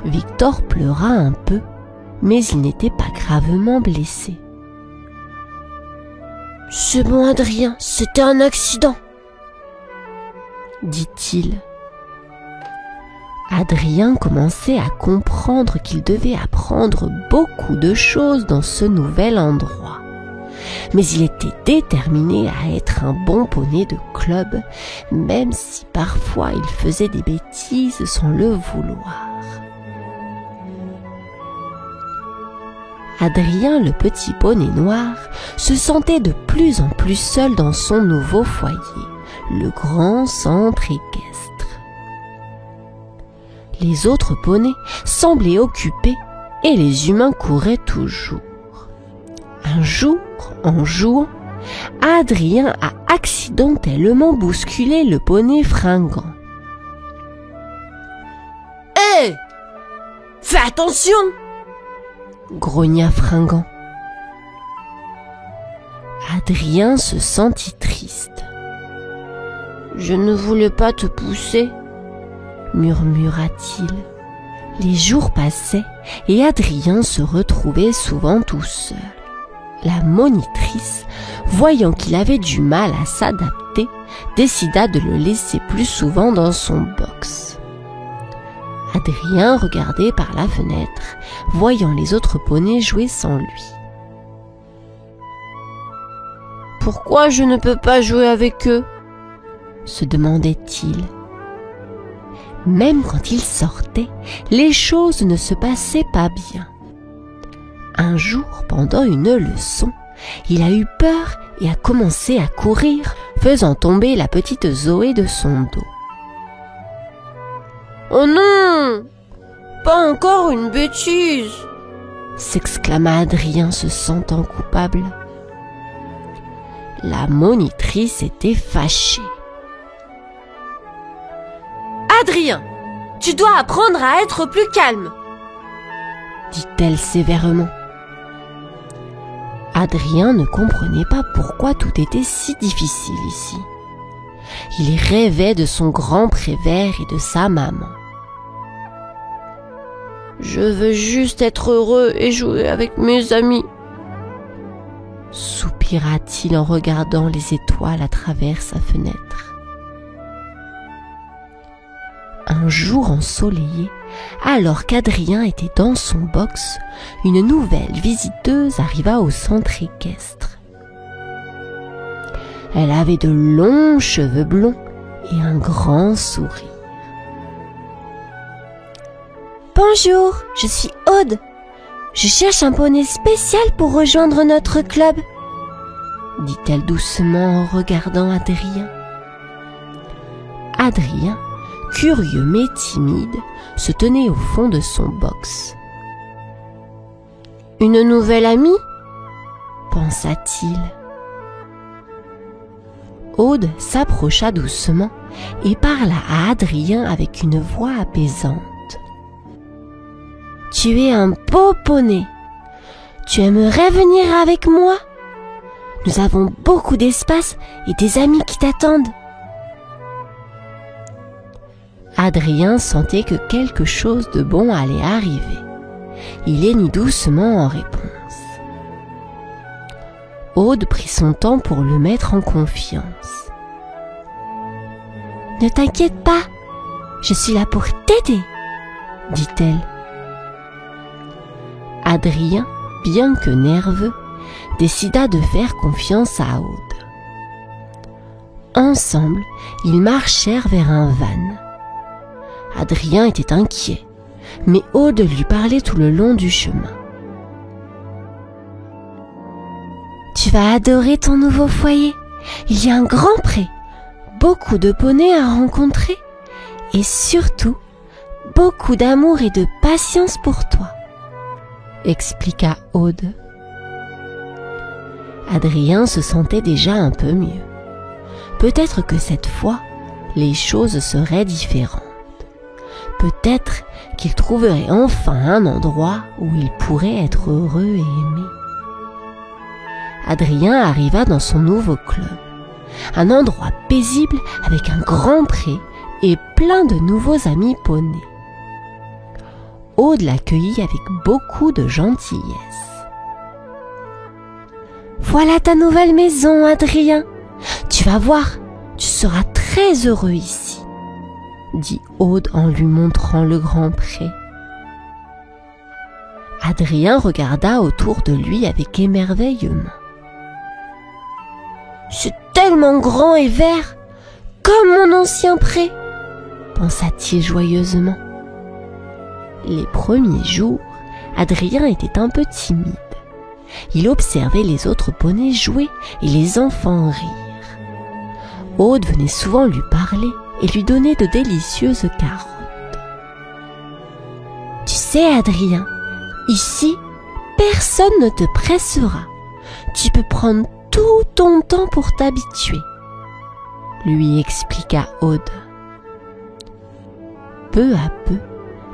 A: Victor pleura un peu, mais il n'était pas gravement blessé.
C: « C'est bon, Adrien, c'était un accident !»
A: dit-il. Adrien commençait à comprendre qu'il devait apprendre beaucoup de choses dans ce nouvel endroit. mais il était déterminé à être un bon poney de club, même si parfois il faisait des bêtises sans le vouloir. Adrien, le petit poney noir, se sentait de plus en plus seul dans son nouveau foyer, le grand centre équestre. Les autres poneys semblaient occupés et les humains couraient toujours. Un jour, en jouant, Adrien a accidentellement bousculé le poney Fringant.
C: « Hé, fais attention !»
A: grogna Fringant. Adrien se sentit triste. « Je ne voulais pas te pousser, » murmura-t-il. Les jours passaient et Adrien se retrouvait souvent tout seul. La monitrice, voyant qu'il avait du mal à s'adapter, décida de le laisser plus souvent dans son box. Adrien regardait par la fenêtre, voyant les autres poneys jouer sans lui. « Pourquoi je ne peux pas jouer avec eux ?» se demandait-il. Même quand il sortait, les choses ne se passaient pas bien. Un jour, pendant une leçon, il a eu peur et a commencé à courir, faisant tomber la petite Zoé de son dos.
C: « Oh non! Pas encore une bêtise !»
A: s'exclama Adrien, se sentant coupable. La monitrice était fâchée.
C: « Adrien, tu dois apprendre à être plus calme !»
A: dit-elle sévèrement. Adrien ne comprenait pas pourquoi tout était si difficile ici. Il rêvait de son grand pré vert et de sa maman. « Je veux juste être heureux et jouer avec mes amis !» soupira-t-il en regardant les étoiles à travers sa fenêtre. Un jour ensoleillé, alors qu'Adrien était dans son box, une nouvelle visiteuse arriva au centre équestre. Elle avait de longs cheveux blonds et un grand sourire.
C: « Bonjour, je suis Aude. Je cherche un poney spécial pour rejoindre notre club, »
A: dit-elle doucement en regardant Adrien. Adrien, curieux mais timide, se tenait au fond de son box. « Une nouvelle amie ?» pensa-t-il. Aude s'approcha doucement et parla à Adrien avec une voix apaisante. « Tu es un beau poney. Tu aimerais venir avec moi? Nous avons beaucoup d'espace et des amis qui t'attendent. » Adrien sentait que quelque chose de bon allait arriver. Il hennit doucement en réponse. Aude prit son temps pour le mettre en confiance. « Ne t'inquiète pas, je suis là pour t'aider, » dit-elle. Adrien, bien que nerveux, décida de faire confiance à Aude. Ensemble, ils marchèrent vers un van. Adrien était inquiet, mais Aude lui parlait tout le long du chemin. « Tu vas adorer ton nouveau foyer. Il y a un grand pré, beaucoup de poneys à rencontrer et surtout beaucoup d'amour et de patience pour toi, » expliqua Aude. Adrien se sentait déjà un peu mieux. Peut-être que cette fois, les choses seraient différentes. Peut-être qu'il trouverait enfin un endroit où il pourrait être heureux et aimé. Adrien arriva dans son nouveau club, un endroit paisible avec un grand pré et plein de nouveaux amis poneys. Aude l'accueillit avec beaucoup de gentillesse. « Voilà ta nouvelle maison, Adrien. Tu vas voir, tu seras très heureux ici, » dit Aude en lui montrant le grand pré. Adrien regarda autour de lui avec émerveillement.
C: C'est tellement grand et vert, comme mon ancien pré, pensa-t-il joyeusement. Les premiers jours, Adrien était un peu timide. Il observait les autres poneys jouer et les enfants rire. Aude venait souvent lui parler et lui donner de délicieuses carottes. Tu sais, Adrien, ici, personne ne te pressera. Tu peux prendre tout ton temps pour t'habituer, lui expliqua Aude. Peu à peu,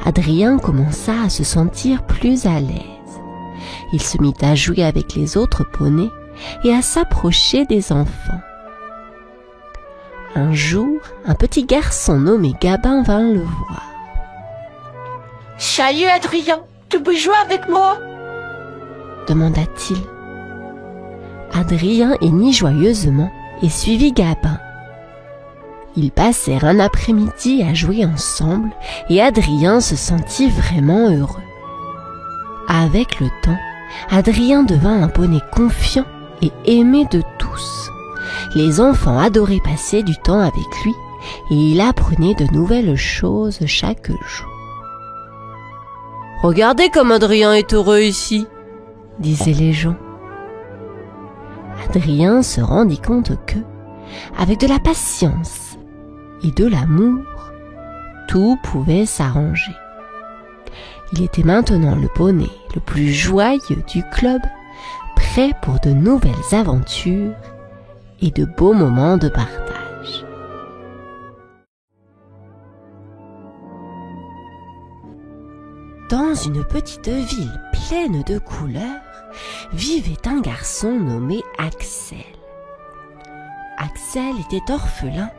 C: Adrien commença à se sentir plus à l'aise. Il se mit à jouer avec les autres poneys et à s'approcher des enfants. Un jour, un petit garçon nommé Gabin vint le voir.
A: « Salut Adrien, tu peux jouer avec moi ?»
C: demanda-t-il. Adrien hennit joyeusement et suivit Gabin. Ils passèrent un après-midi à jouer ensemble et Adrien se sentit vraiment heureux. Avec le temps, Adrien devint un poney confiant et aimé de tous. Les enfants adoraient passer du temps avec lui et il apprenait de nouvelles choses chaque jour.
E: « Regardez comme Adrien est heureux ici !»
C: disaient les gens. Adrien se rendit compte que, avec de la patience et de l'amour, tout pouvait s'arranger. Il était maintenant le poney le plus joyeux du club, prêt pour de nouvelles aventures et de beaux moments de partage. Dans une petite ville pleine de couleurs, vivait un garçon nommé Axel. Axel était orphelin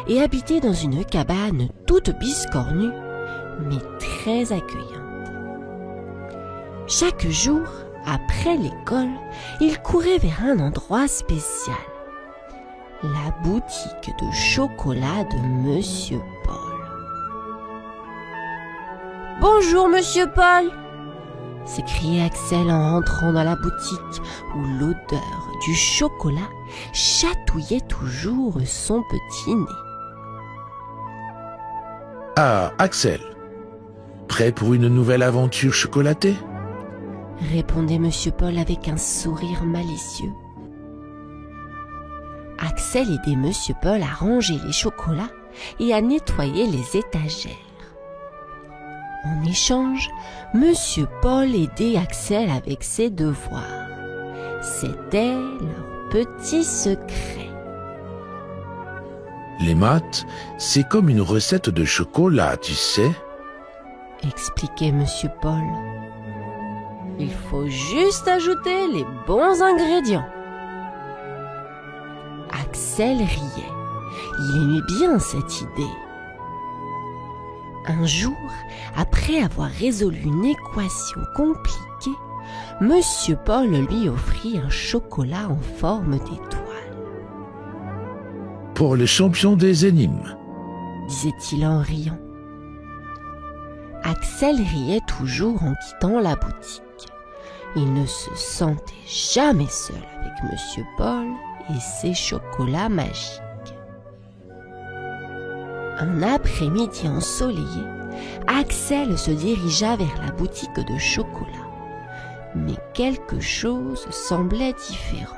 C: et habitait dans une cabane toute biscornue, mais très accueillante. Chaque jour, après l'école, il courait vers un endroit spécial, la boutique de chocolat de Monsieur Paul. « Bonjour, Monsieur Paul !» s'écriait Axel en rentrant dans la boutique où l'odeur du chocolat chatouillait toujours son petit nez.
F: « Ah, Axel, prêt pour une nouvelle aventure chocolatée ?»
C: répondait Monsieur Paul avec un sourire malicieux. Axel aidait Monsieur Paul à ranger les chocolats et à nettoyer les étagères. En échange, Monsieur Paul aidait Axel avec ses devoirs. C'était leur petit secret.
F: Les maths, c'est comme une recette de chocolat, tu sais,
C: expliquait Monsieur Paul. Il faut juste ajouter les bons ingrédients. Axel riait. Il aimait bien cette idée. Un jour, après avoir résolu une équation compliquée, Monsieur Paul lui offrit un chocolat en forme d'étoile.
F: « Pour les champions des énigmes »,
C: disait-il en riant. Axel riait toujours en quittant la boutique. Il ne se sentait jamais seul avec Monsieur Paul et ses chocolats magiques. Un après-midi ensoleillé, Axel se dirigea vers la boutique de chocolat. Mais quelque chose semblait différent.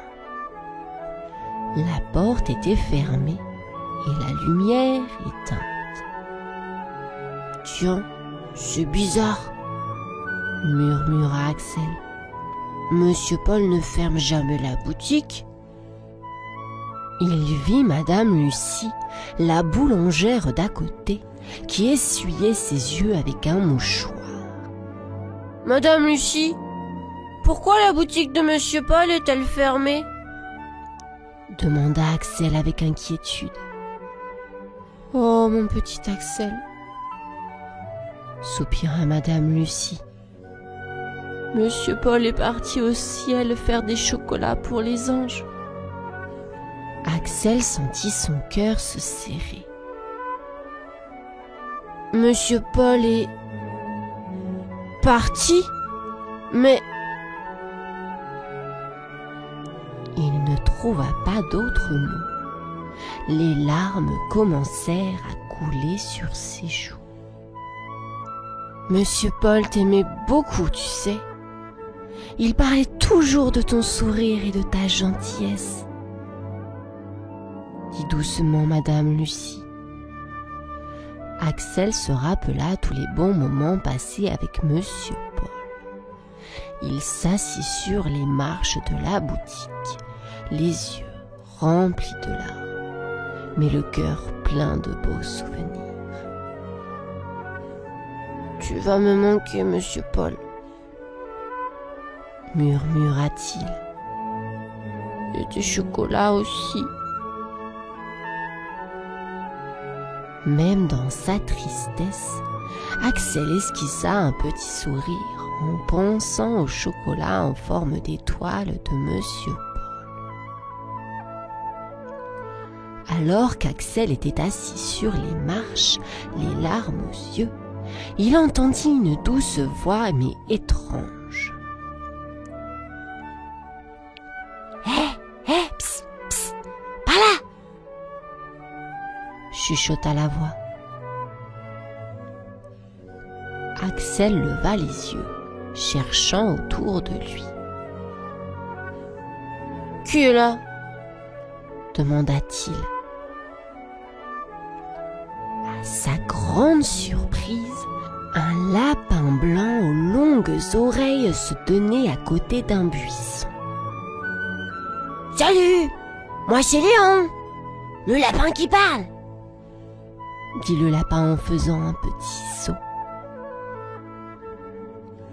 C: La porte était fermée et la lumière éteinte. « Tiens, c'est bizarre !» murmura Axel. « Monsieur Paul ne ferme jamais la boutique. » Il vit Madame Lucie, la boulangère d'à côté, qui essuyait ses yeux avec un mouchoir. « Madame Lucie, pourquoi la boutique de Monsieur Paul est-elle fermée ?» demanda Axel avec inquiétude. « Oh, mon petit Axel !» soupira Madame Lucie. « Monsieur Paul est parti au ciel faire des chocolats pour les anges. » Axel sentit son cœur se serrer. « Monsieur Paul est parti, mais... » Il ne trouva pas d'autre mot. Les larmes commencèrent à couler sur ses joues. Monsieur Paul t'aimait beaucoup, tu sais. Il parlait toujours de ton sourire et de ta gentillesse, dit doucement Madame Lucie. Axel se rappela tous les bons moments passés avec Monsieur Paul. Il s'assit sur les marches de la boutique, les yeux remplis de larmes, mais le cœur plein de beaux souvenirs. « Tu vas me manquer, Monsieur Paul, » murmura-t-il. « Et du chocolat aussi. » Même dans sa tristesse, Axel esquissa un petit sourire en pensant au chocolat en forme d'étoile de Monsieur Paul. Alors qu'Axel était assis sur les marches, les larmes aux yeux, il entendit une douce voix mais étrange. « Hé, psst, psst, par là !» chuchota la voix. Axel leva les yeux, cherchant autour de lui. « Qui est là ?» demanda-t-il. À sa grande surprise, un lapin blanc aux longues oreilles se tenait à côté d'un buisson. « Salut, moi c'est Léon, le lapin qui parle !» dit le lapin en faisant un petit saut.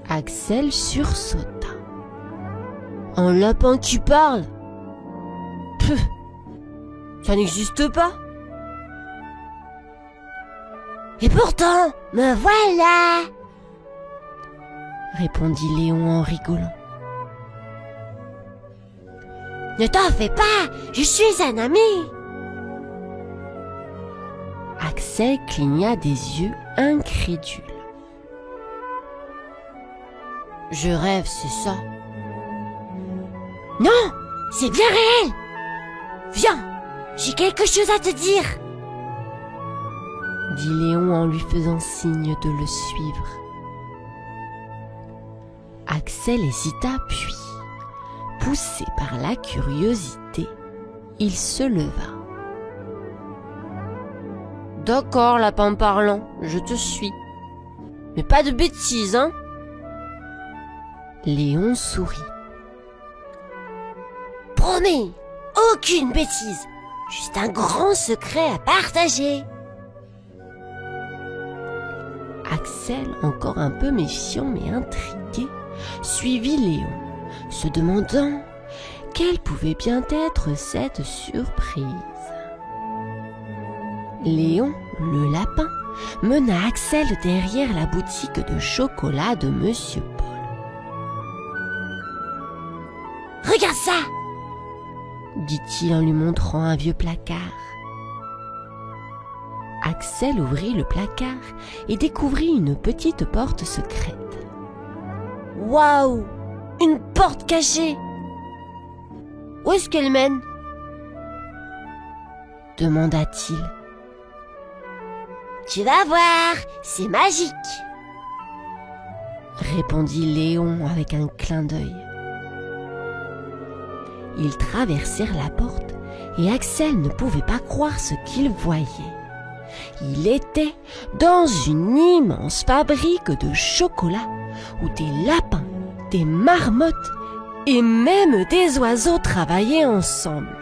C: Axel sursauta. « Un lapin qui parle ? Pff, ça n'existe pas !» « Et pourtant, me voilà !» répondit Léon en rigolant. « Ne t'en fais pas, je suis un ami !» Axel cligna des yeux incrédule. « Je rêve, c'est ça !»« Non, c'est bien réel ! Viens, j'ai quelque chose à te dire !» dit Léon en lui faisant signe de le suivre. Axel hésita puis, poussé par la curiosité, il se leva. « D'accord, lapin parlant, je te suis. Mais pas de bêtises, hein ?» Léon sourit. « Promis, aucune bêtise, juste un grand secret à partager. » Axel, encore un peu méfiant mais intrigué, suivit Léon, se demandant quelle pouvait bien être cette surprise. Léon, le lapin, mena Axel derrière la boutique de chocolat de Monsieur Paul. « Regarde ça !» dit-il en lui montrant un vieux placard. Axel ouvrit le placard et découvrit une petite porte secrète. « Waouh ! Une porte cachée ! Où est-ce qu'elle mène ?» demanda-t-il. « Tu vas voir, c'est magique !» répondit Léon avec un clin d'œil. Ils traversèrent la porte et Axel ne pouvait pas croire ce qu'il voyait. Il était dans une immense fabrique de chocolat où des lapins, des marmottes et même des oiseaux travaillaient ensemble.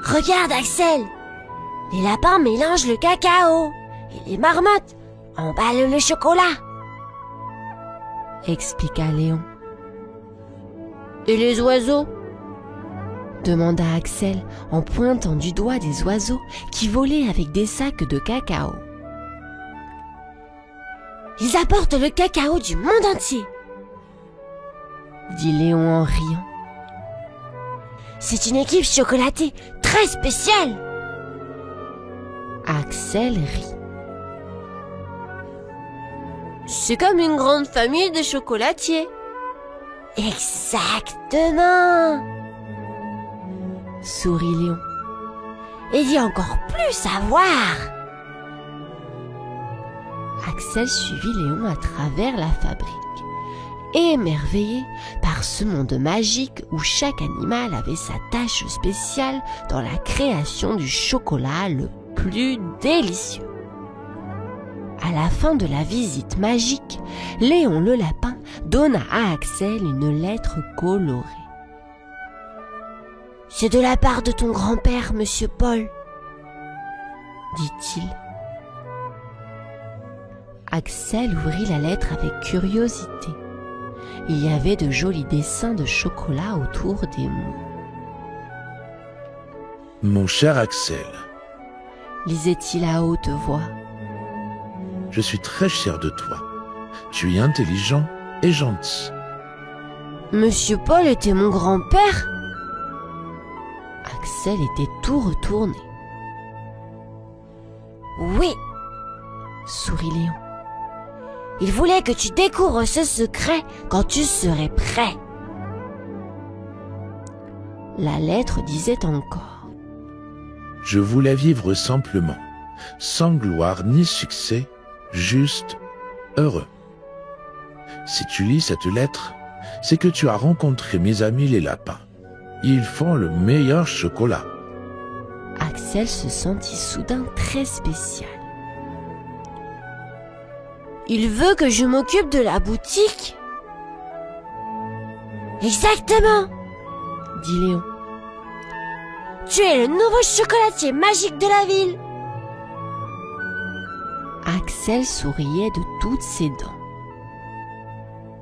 C: « Regarde Axel, les lapins mélangent le cacao et les marmottes emballent le chocolat !» expliqua Léon. « Et les oiseaux ?» demanda Axel en pointant du doigt des oiseaux qui volaient avec des sacs de cacao. « Ils apportent le cacao du monde entier !» dit Léon en riant. « C'est une équipe chocolatée très spéciale !» Axel rit. « C'est comme une grande famille de chocolatiers !»
A: Exactement, sourit Léon. Il y a encore plus à voir. Axel suivit Léon à travers la fabrique, émerveillé par ce monde magique où chaque animal avait sa tâche spéciale dans la création du chocolat le plus délicieux. À la fin de la visite magique, Léon le lapin donna à Axel une lettre colorée. « C'est de la part de ton grand-père, Monsieur Paul, » dit-il. Axel ouvrit la lettre avec curiosité. Il y avait de jolis dessins de chocolat autour des mots.
F: « Mon cher Axel, »
A: lisait-il à haute voix.
F: Je suis très fier de toi. Tu es intelligent et gentil.
A: Monsieur Paul était mon grand-père? Axel était tout retourné. Oui, sourit Léon. Il voulait que tu découvres ce secret quand tu serais prêt. La lettre disait encore.
F: Je voulais vivre simplement, sans gloire ni succès, juste heureux. Si tu lis cette lettre, c'est que tu as rencontré mes amis les lapins. Ils font le meilleur chocolat.
A: Axel se sentit soudain très spécial. Il veut que je m'occupe de la boutique? Exactement, dit Léon. Tu es le nouveau chocolatier magique de la ville. Axel souriait de toutes ses dents.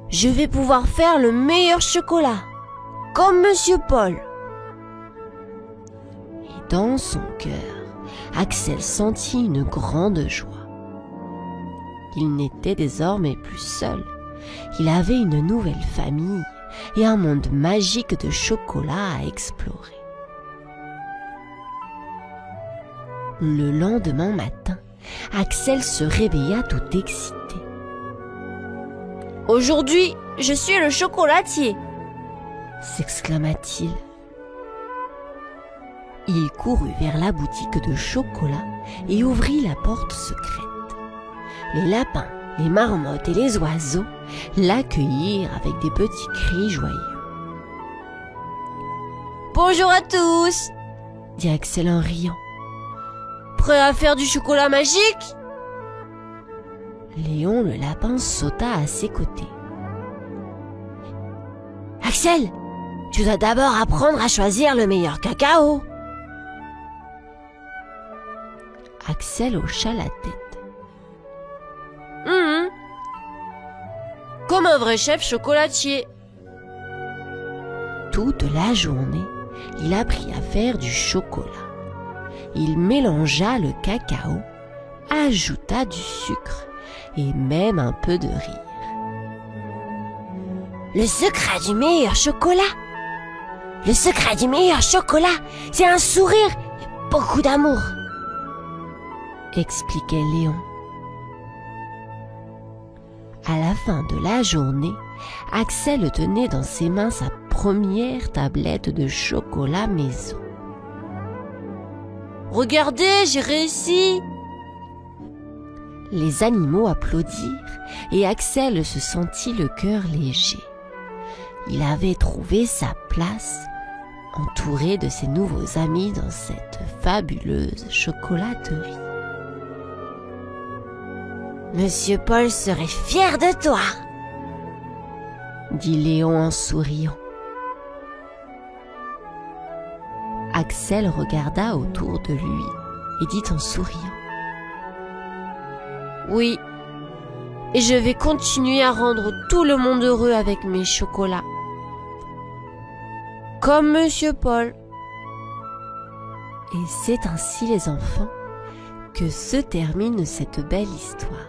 A: Je vais pouvoir faire le meilleur chocolat, comme Monsieur Paul. Et dans son cœur, Axel sentit une grande joie. Il n'était désormais plus seul. Il avait une nouvelle famille et un monde magique de chocolat à explorer. Le lendemain matin, Axel se réveilla tout excité. « Aujourd'hui, je suis le chocolatier !» s'exclama-t-il. Il courut vers la boutique de chocolat et ouvrit la porte secrète. Les lapins, les marmottes et les oiseaux l'accueillirent avec des petits cris joyeux. « Bonjour à tous !» dit Axel en riant. « Prêt à faire du chocolat magique ?» Léon le lapin sauta à ses côtés. « Axel, tu dois d'abord apprendre à choisir le meilleur cacao. » Axel hocha la tête. Comme un vrai chef chocolatier. Toute la journée, il apprit à faire du chocolat. Il mélangea le cacao, ajouta du sucre et même un peu de rire. Le secret du meilleur chocolat, c'est un sourire et beaucoup d'amour, expliquait Léon. À la fin de la journée, Axel tenait dans ses mains sa première tablette de chocolat maison. « Regardez, j'ai réussi !» Les animaux applaudirent et Axel se sentit le cœur léger. Il avait trouvé sa place, entouré de ses nouveaux amis dans cette fabuleuse chocolaterie. « Monsieur Paul serait fier de toi !» dit Léon en souriant. Axel regarda autour de lui et dit en souriant. « Oui, et je vais continuer à rendre tout le monde heureux avec mes chocolats. Comme Monsieur Paul. » Et c'est ainsi, les enfants, que se termine cette belle histoire.